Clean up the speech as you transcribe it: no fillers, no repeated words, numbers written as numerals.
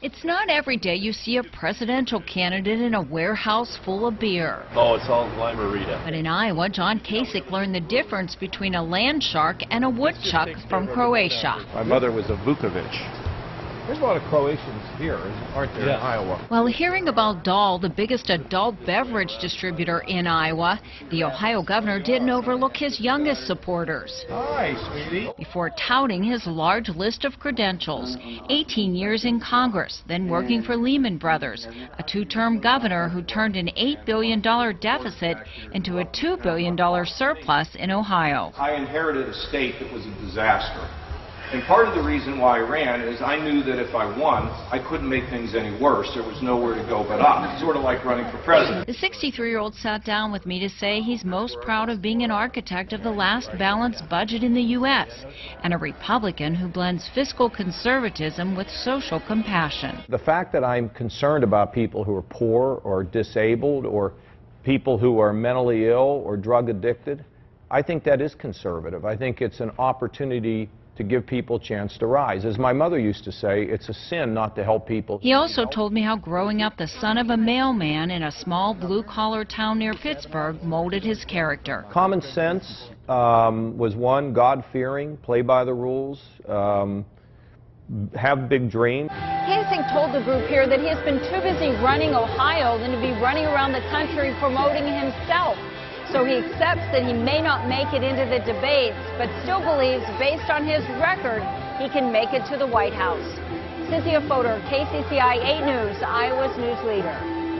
It's not every day you see a presidential candidate in a warehouse full of beer. Oh, it's all Lime-A-Rita. But in Iowa, John Kasich learned the difference between a land shark and a woodchuck from Croatia. My mother was a Vukovic. There's a lot of Croatians here, aren't there, in Iowa? While hearing about Dahl, the biggest adult beverage distributor in Iowa, the Ohio governor didn't overlook his youngest supporters. Hi, sweetie. Before touting his large list of credentials, 18 years in Congress, then working for Lehman Brothers, a two-term governor who turned an $8 billion deficit into a $2 billion surplus in Ohio. I inherited a state that was a disaster. And part of the reason why I ran is I knew that if I won, I couldn't make things any worse. There was nowhere to go but up. Sort of like running for president. The 63-year-old sat down with me to say he's most proud of being an architect of the last balanced budget in the U.S. and a Republican who blends fiscal conservatism with social compassion. The fact that I'm concerned about people who are poor or disabled or people who are mentally ill or drug addicted, I think that is conservative. I think it's an opportunity to give people a chance to rise. As my mother used to say, it's a sin not to help people. He also told me how growing up the son of a mailman in a small blue-collar town near Pittsburgh molded his character. Common sense was one, God-fearing, play by the rules, have big dreams. Kasich told the group here that he has been too busy running Ohio than to be running around the country promoting himself. So he accepts that he may not make it into the debates, but still believes, based on his record, he can make it to the White House. Cynthia Fodor, KCCI 8 News, Iowa's news leader.